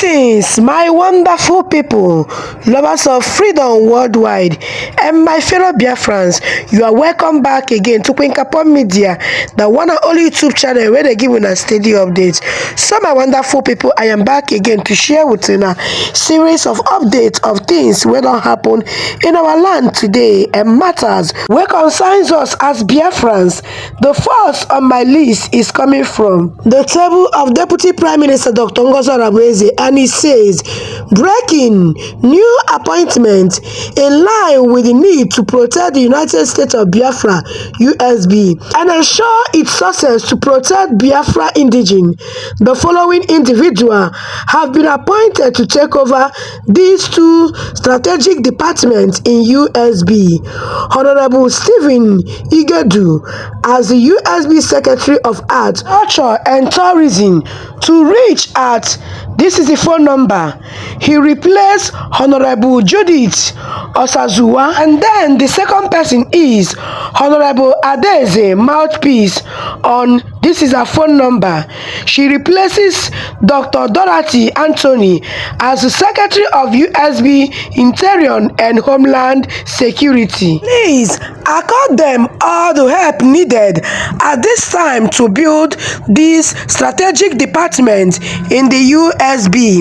Greetings, my wonderful people, lovers of freedom worldwide, and my fellow Biafrans. You are welcome back again to Queencapon Media, the one and only YouTube channel where they give a steady updates. So, my wonderful people, I am back again to share with you a series of updates of things that don't happen in our land today and matters where concerns us as Biafrans. The first on my list is coming from the table of Deputy Prime Minister Dr. NGOZI ORABUEZE, and he says, breaking new appointment in line with the need to protect the United States of Biafra USB and ensure its success to protect Biafra indigenes. The following individuals have been appointed to take over these two strategic departments in USB. Honorable Simon Ekpa as the USB Secretary of Arts, Culture and Tourism to reach at, this is the phone number. He replaced Honorable Judith Osazua, and then the second person is Honorable Adeze Mouthpiece on, this is her phone number. She replaces Dr. Dorothy Anthony as the Secretary of USB Interior and Homeland Security. Please accord them all the help needed at this time to build this strategic department in the USB.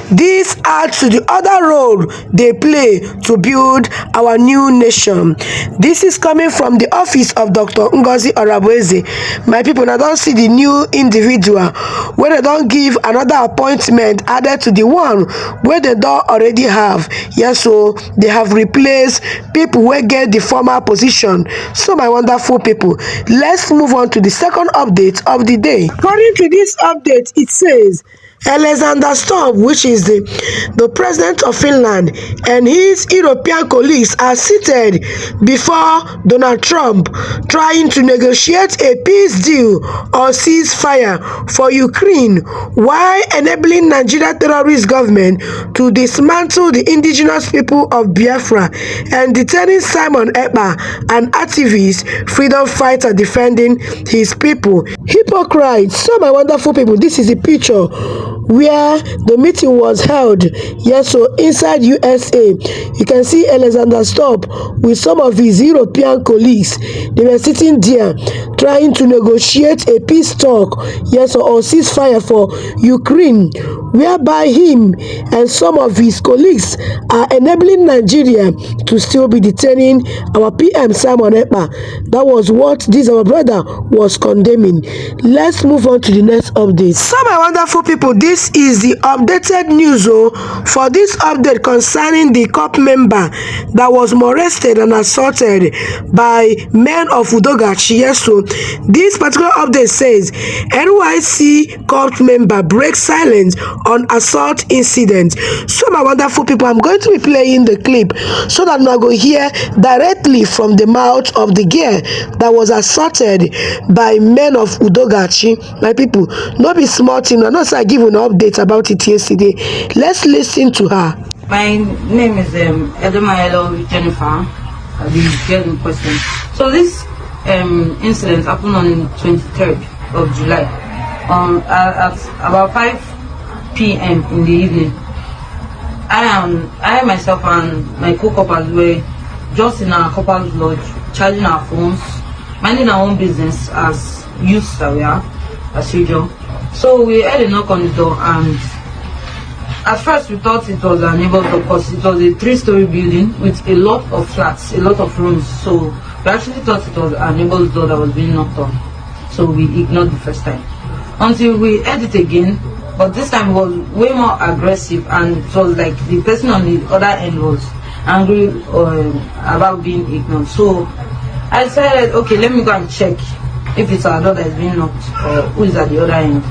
This adds to the other role they play to build our new nation. This is coming from the office of Dr. NGOZI ORABUEZE. My people, I don't see the new individual where they don't give another appointment added to the one where they don't already have. Yes, so they have replaced people who get the former position. So my wonderful people, let's move on to the second update of the day. According to this update, it says Alexander Stubb, which is the president of Finland, and his European colleagues are seated before Donald Trump trying to negotiate a peace deal or ceasefire for Ukraine while enabling Nigerian terrorist government to dismantle the indigenous people of Biafra and detaining Simon Ekpa, an activist, freedom fighter defending his people. Hypocrites. So my wonderful people, this is a picture where the meeting was held. Yes, so inside USA, you can see Alexander Stubb with some of his European colleagues. They were sitting there trying to negotiate a peace talk, yes, or ceasefire for Ukraine, whereby him and some of his colleagues are enabling Nigeria to still be detaining our PM Simon Ekpa. That was what this our brother was condemning. Let's move on to the next update. So my wonderful people, this is the updated news for this update concerning the COP member that was molested and assaulted by men of Udogachi. Yes, so this particular update says NYC COP member breaks silence on assault incident. So my wonderful people, I'm going to be playing the clip so that now go hear directly from the mouth of the girl that was assaulted by men of Udogachi. My people, not be smart, I know I give an update about it yesterday. Let's listen to her. My name is Edomaelo Jennifer, the girl in question. So this incident happened on the 23rd of July at about 5 p.m. in the evening. I myself and my co-coppers were just in our coppers lodge, charging our phones, minding our own business as youths that we are, as usual. So we had a knock on the door, and at first we thought it was a neighbor door because it was a 3-story building with a lot of flats, a lot of rooms. So we actually thought it was a neighbor's door that was being knocked on. So we ignored the first time until we heard it again, but this time it was way more aggressive, and it was like the person on the other end was angry about being ignored. So I decided, okay, let me go and check if it's our door that is being knocked or who is at the other end.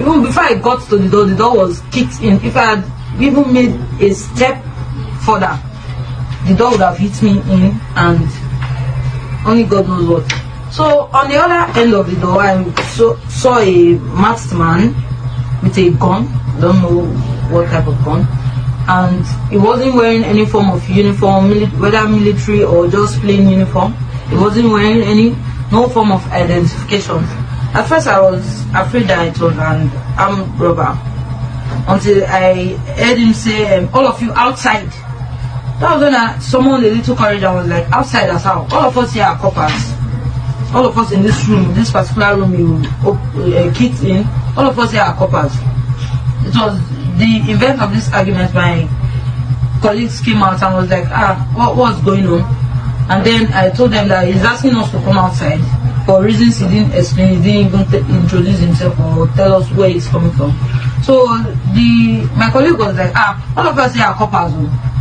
Even before I got to the door was kicked in. If I had even made a step further, the door would have hit me in, and only God knows what. So on the other end of the door, I saw a masked man with a gun. I don't know what type of gun, and he wasn't wearing any form of uniform, whether military or just plain uniform. He wasn't wearing no form of identification. At first I was afraid that it was an armed robber until I heard him say, all of you outside. That was when I summoned a little courage and was like, outside as how? All of us here are coppers. All of us in this room, this particular room you kicked in, all of us here are coppers. It was the event of this argument. My colleagues came out and was like, what's going on? And then I told them that he's asking us to come outside for reasons he didn't explain. He didn't even introduce himself or tell us where he's coming from. So my colleague was like, all of us here are coppers.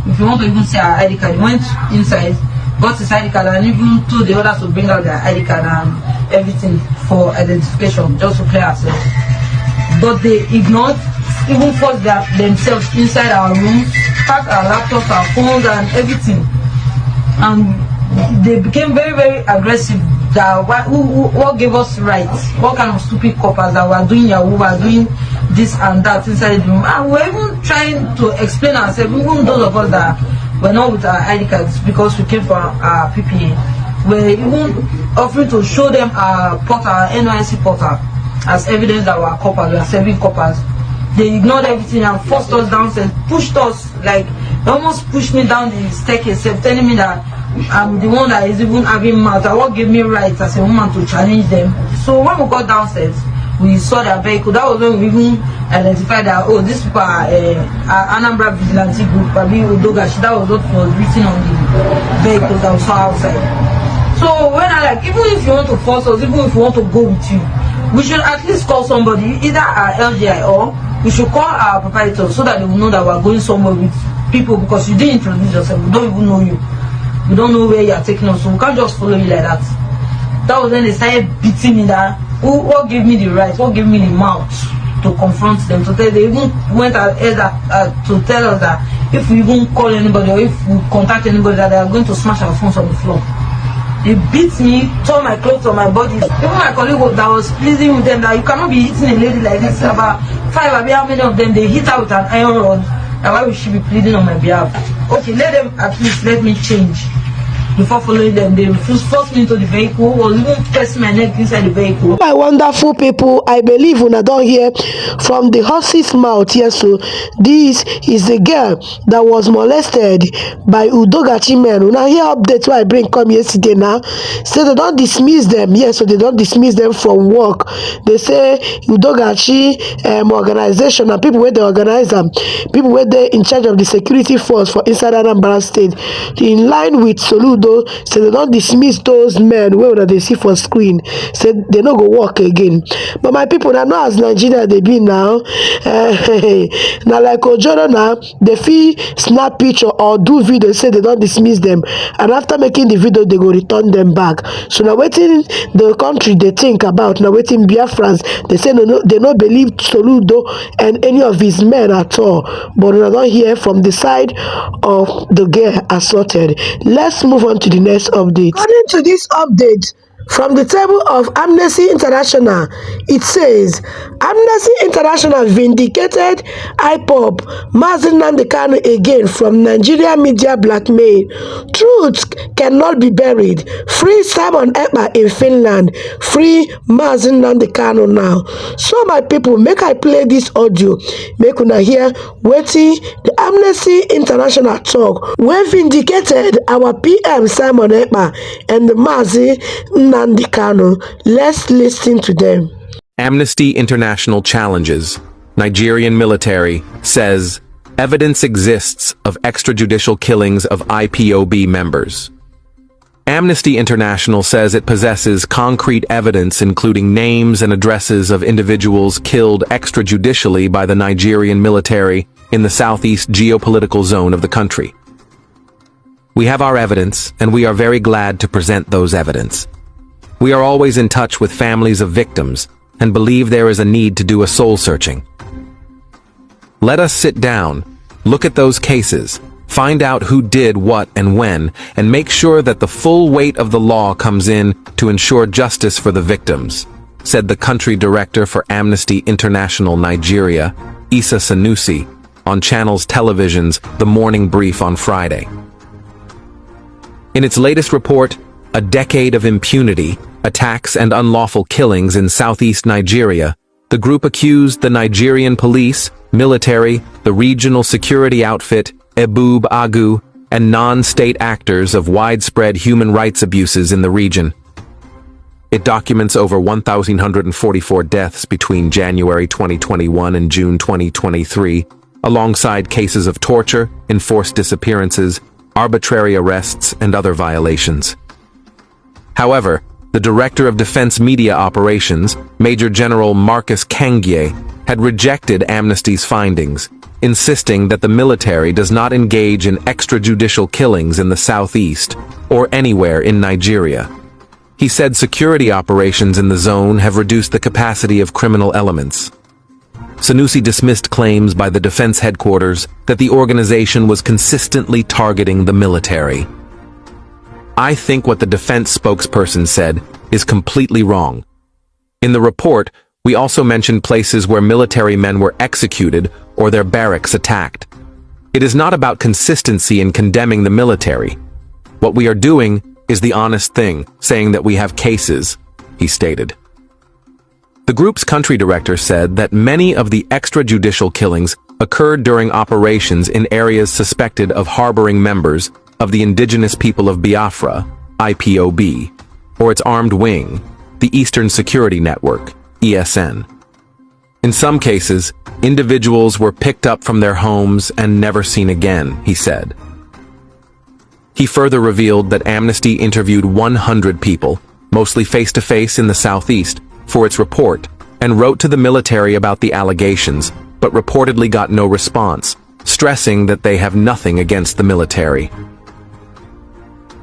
If you want to even say our ID card, he went inside, got his ID card, and even told the others to bring out their ID card and everything for identification, just to clear ourselves. But they ignored, even forced themselves inside our rooms, packed our laptops, our phones, and everything. And they became very, very aggressive. That what gave us rights? What kind of stupid coppers that were doing Yahoo, were doing this and that inside the room? And we're even trying to explain ourselves, even those of us that were not with our ID cards because we came from our PPA. We're even offering to show them our portal, our NYC portal, as evidence that we're coppers, we are serving coppers. They ignored everything and forced us downstairs, pushed us, like, they almost pushed me down the staircase, telling me that I'm the one that is even having mouth. What gave me rights as a woman to challenge them. So when we got downstairs, we saw their vehicle. That was when we even identified that, these people are Anambra Vigilante Group, Babi Odogashi. That was what was written on the vehicles that we saw outside. So when even if you want to force us, even if you want to go with you, we should at least call somebody, either our LGI or we should call our proprietors so that they will know that we're going somewhere with people, because you didn't introduce yourself. We don't even know you. We don't know where you are taking us, so we can't just follow you like that. That was when they started beating me. That what gave me the right, what gave me the mouth to confront them. So they even went ahead to tell us that if we even call anybody or if we contact anybody, that they are going to smash our phones on the floor. They beat me, tore my clothes on my body. Even my colleague that was pleading with them that you cannot be hitting a lady like this. About 5, how many of them, they hit her with an iron rod. And why would she be pleading on my behalf? Okay, let them at least let me change. Before following them, they forced me into the vehicle, or even pressed my neck inside the vehicle. My wonderful people, I believe when I don't hear from the horse's mouth. Yes, so this is the girl that was molested by Udogachi men. When I hear updates why I bring come yesterday now, say they don't dismiss them. Yes, so they don't dismiss them from work. They say Udogachi organization and people where they organize them, people where they in charge of the security force for inside Anambra State, in line with Soludo. Say they don't dismiss those men where they see for screen. Say they no go work again. But my people, I know as Nigeria they be now. Now like Ojoro now, they feel snap picture or do video. Say they don't dismiss them, and after making the video, they go return them back. So now waiting the country they think about. Now waiting Biafrans, they say no, they don't believe Soludo and any of his men at all. But I don't hear from the side of the girl assaulted. Let's move on to the next update. According to this update from the table of Amnesty International, it says Amnesty International vindicated ipob Nnamdi Kanu again from Nigerian media blackmail. Truth cannot be buried. Free Simon Ekpa in Finland. Free Nnamdi Kanu now. So my people, make I play this audio. Make una hear wetin the Amnesty International talk. We vindicated our PM Simon Ekpa and the Nnamdi Kanu. Let's listen to them. Amnesty International challenges. Nigerian military says evidence exists of extrajudicial killings of IPOB members. Amnesty International says it possesses concrete evidence including names and addresses of individuals killed extrajudicially by the Nigerian military in the southeast geopolitical zone of the country. We have our evidence, and we are very glad to present those evidence. We are always in touch with families of victims and believe there is a need to do a soul searching. Let us sit down, look at those cases, find out who did what and when, and make sure that the full weight of the law comes in to ensure justice for the victims, said the country director for Amnesty International Nigeria, Isa Sanusi, on Channels Television's The Morning Brief on Friday. In its latest report, A Decade of Impunity, Attacks and Unlawful Killings in Southeast Nigeria, the group accused the Nigerian police, military, the regional security outfit, ipob Agu, and non-state actors of widespread human rights abuses in the region. It documents over 1,144 deaths between January 2021 and June 2023, alongside cases of torture, enforced disappearances, arbitrary arrests, and other violations. However, the Director of Defense Media Operations, Major General Marcus Kangye, had rejected Amnesty's findings, insisting that the military does not engage in extrajudicial killings in the southeast or anywhere in Nigeria. He said security operations in the zone have reduced the capacity of criminal elements. Sanusi dismissed claims by the defense headquarters that the organization was consistently targeting the military. I think what the defense spokesperson said is completely wrong. In the report, we also mentioned places where military men were executed or their barracks attacked. It is not about consistency in condemning the military. What we are doing is the honest thing, saying that we have cases, he stated. The group's country director said that many of the extrajudicial killings occurred during operations in areas suspected of harboring members of the indigenous people of Biafra, IPOB, or its armed wing, the Eastern Security Network, ESN. In some cases, individuals were picked up from their homes and never seen again, he said. He further revealed that Amnesty interviewed 100 people, mostly face-to-face in the southeast, for its report, and wrote to the military about the allegations, but reportedly got no response, stressing that they have nothing against the military.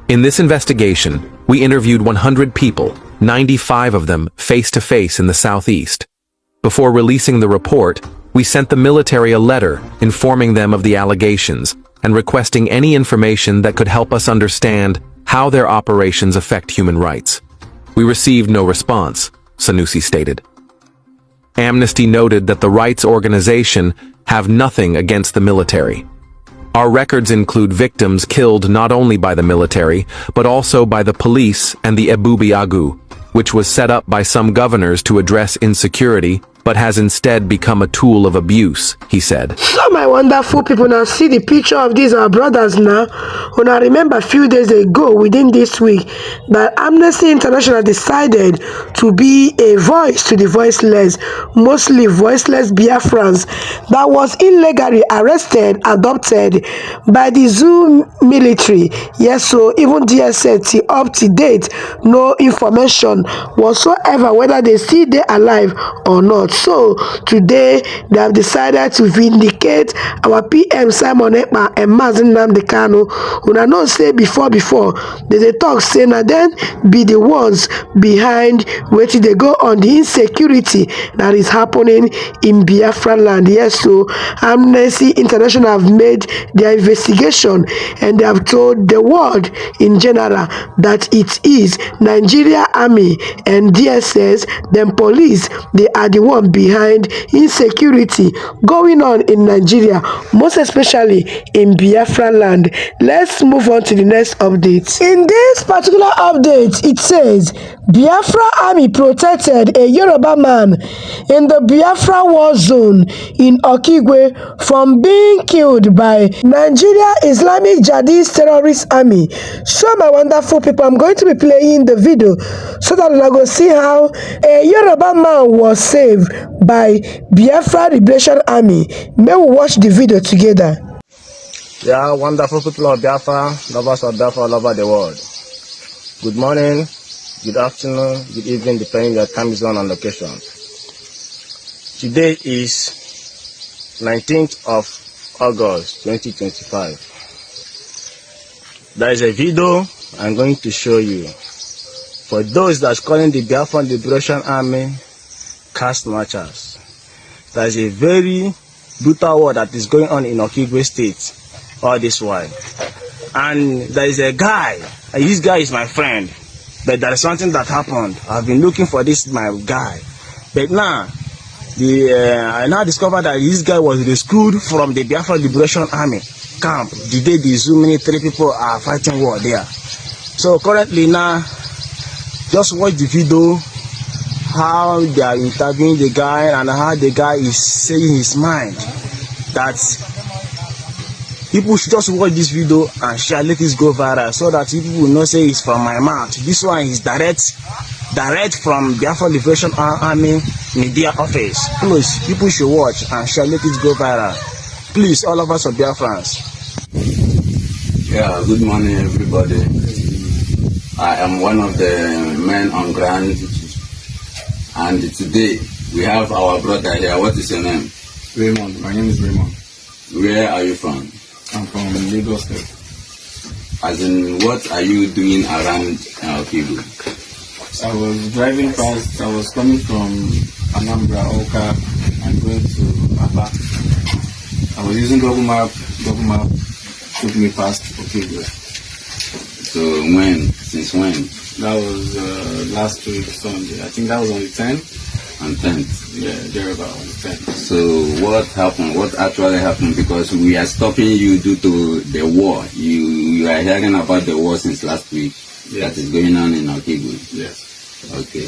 In this investigation, we interviewed 100 people, 95 of them face-to-face in the southeast. Before releasing the report, we sent the military a letter informing them of the allegations and requesting any information that could help us understand how their operations affect human rights. We received no response, Sanusi stated. Amnesty noted that the rights organization have nothing against the military. Our records include victims killed not only by the military, but also by the police and the ipob Agu, which was set up by some governors to address insecurity, but has instead become a tool of abuse, he said. So my wonderful people, now see the picture of these our brothers now. When I remember a few days ago, within this week, that Amnesty International decided to be a voice to the voiceless, mostly voiceless Biafrans that was illegally arrested, adopted by the Zøø military. Yes, so even DSS up to date, no information whatsoever whether they still they alive or not. So today they have decided to vindicate our PM Simon Ekpa and Nnamdi Kanu. Una know say before they talk say na then be the ones behind wetin they go on the insecurity that is happening in Biafran land. Yes, so Amnesty International have made their investigation and they have told the world in general that it is Nigeria Army and DSS, then police, they are the one behind insecurity going on in Nigeria, most especially in Biafra land. Let's move on to the next update. In this particular update, it says Biafra army protected a Yoruba man in the Biafra war zone in Okigwe from being killed by Nigeria Islamic Jihadist terrorist army. So my wonderful people, I'm going to be playing the video so that I go see how a Yoruba man was saved by Biafra Liberation Army. May we watch the video together. Yeah, wonderful people of Biafra, lovers of Biafra all over the world. Good morning, good afternoon, good evening, depending on your time zone and location. Today is 19th of August 2025. There is a video I'm going to show you. For those that's calling the Biafra Liberation Army caste snatchers, there is a very brutal war that is going on in Okigwe State all this while. And there is a guy, and this guy is my friend, but there is something that happened. I've been looking for this my guy, but now I now discovered that this guy was rescued from the Biafra Liberation Army camp the day the Zøø military people are fighting war there. So currently now, just watch the video how they are interviewing the guy and how the guy is saying his mind. That people should just watch this video and share, let it go viral, so that people will not say it's from my mouth. This one is direct from Biafra Liberation Army media office. Please, people should watch and share, let it go viral. Please, all of us are Biafrans. Yeah, good morning everybody. I am one of the men on ground, and today we have our brother here. What is your name? Raymond. My name is Raymond. Where are you from? I'm from Lagos State. As in, what are you doing around Kibu? I was driving past, I was coming from Anambra, Oka, and going to Aba. I was using Google Map took me past Okigwe. So when? Since when? That was last week, Sunday. I think that was on the 10th. On 10th? Yeah, thereabout on the 10th. So what happened? What actually happened? Because we are stopping you due to the war. You are hearing about the war since last week. Yes. That is going on in Okigwe. Yes. Okay.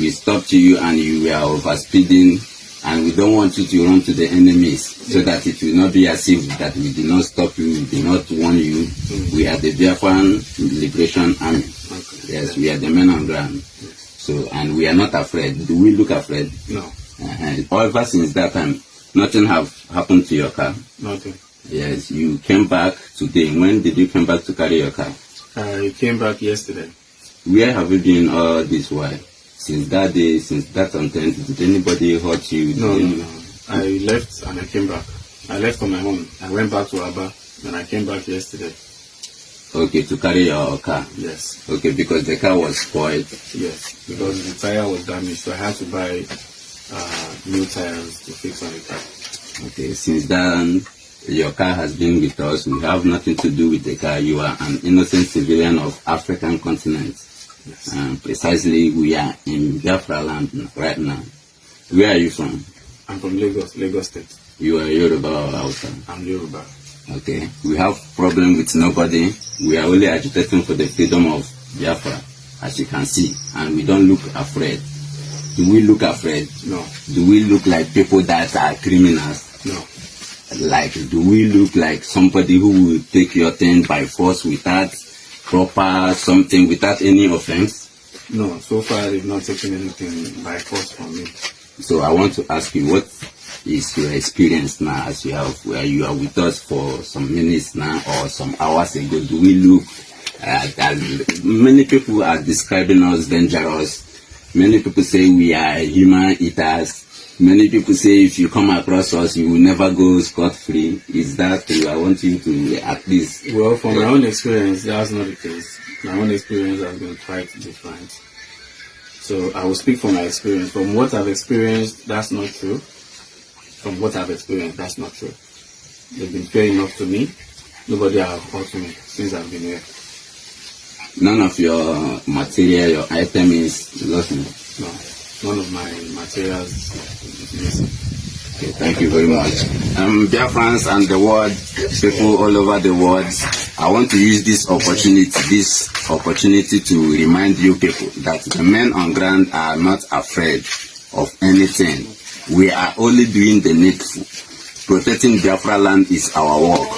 We stopped you and you were overspeeding, and we don't want you to run to the enemies, so that it will not be as if that we did not stop you, we did not warn you. We are the Biafran Liberation Army. Okay. Yes, we are the men on ground. So, and we are not afraid. Do we look afraid? No. Ever since that time, nothing have happened to your car? Nothing. Yes, you came back today. When did you come back to carry your car? I came back yesterday. Where have you been all this while? Since that day, since that content, did anybody hurt you? No. I left and I came back. I left on my own. I went back to Aba, and I came back yesterday. Okay, to carry your car? Yes. Okay, because the car was spoiled? Yes, because the tire was damaged, so I had to buy new tires to fix on the car. Okay, since then, your car has been with us. We have nothing to do with the car. You are an innocent civilian of African continent. Yes. Precisely, we are in Biafra land right now. Where are you from? I'm from Lagos State. You are Yoruba or Hausa? I'm Yoruba. Okay. We have problem with nobody. We are only agitating for the freedom of Biafra, as you can see, and we don't look afraid. Do we look afraid? No. Do we look like people that are criminals? No. Like, do we look like somebody who will take your thing by force without proper something, without any offense? No, so far they've not taken anything by force from me. So I want to ask you, what is your experience now, as you have, where you are with us for some minutes now or some hours ago? Do we look many people are describing us dangerous? Many people say we are human eaters. Many people say if you come across us, you will never go scot-free. Is that true? I want you to at least... Well, from my own experience, that's not the case. My own experience has been quite different. So I will speak from my experience. From what I've experienced, that's not true. From what I've experienced, that's not true. They've been fair enough to me. Nobody has hurt me since I've been here. None of your material, your item is lost? No. None of my materials is missing. Okay, thank you very much. Biafrans and the world, people all over the world, I want to use this opportunity to remind you people that the men on ground are not afraid of anything. We are only doing the needful. Protecting Biafra land is our work.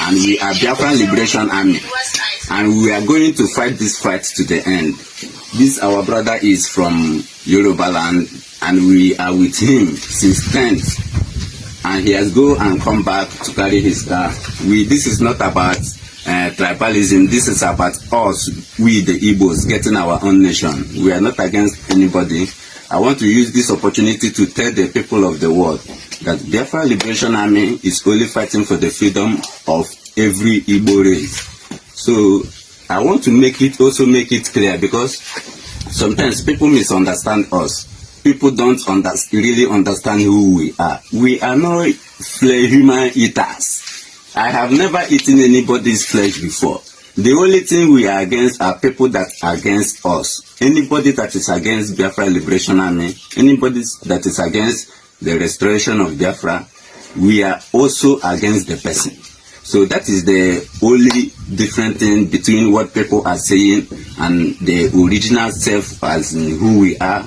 And we are Biafran Liberation Army. And we are going to fight this fight to the end. This our brother is from Yoruba land, and we are with him since 10th. And he has go and come back to carry his car. This is not about tribalism. This is about us, we the Igbos, getting our own nation. We are not against anybody. I want to use this opportunity to tell the people of the world that Biafra Liberation Army is only fighting for the freedom of every Igbo race. So I want to make it clear, because sometimes people misunderstand us. People don't really understand who we are. We are not human eaters. I have never eaten anybody's flesh before. The only thing we are against are people that are against us. Anybody that is against Biafra Liberation Army, anybody that is against the restoration of Biafra, we are also against the person. So that is the only different thing between what people are saying and the original self as in who we are.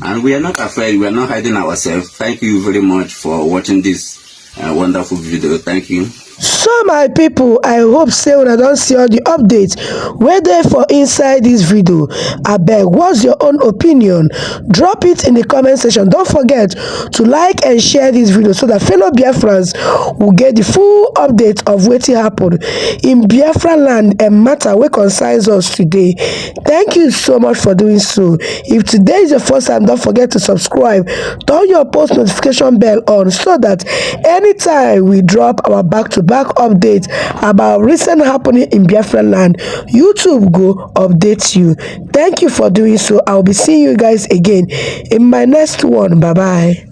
And we are not afraid, we are not hiding ourselves. Thank you very much for watching this wonderful video. Thank you. So my people, I hope say una don see all the updates wey dey for inside this video. Abeg, what's your own opinion? Drop it in the comment section. Don't forget to like and share this video so that fellow Biafrans will get the full update of wetin happen in Biafran land and matter wey concerns us today. Thank you so much for doing so. If today is your first time, don't forget to subscribe, turn your post notification bell on so that anytime we drop our back-to-back update about recent happening in Biafran land, YouTube go update you. Thank you for doing so. I'll be seeing you guys again in my next one. Bye bye.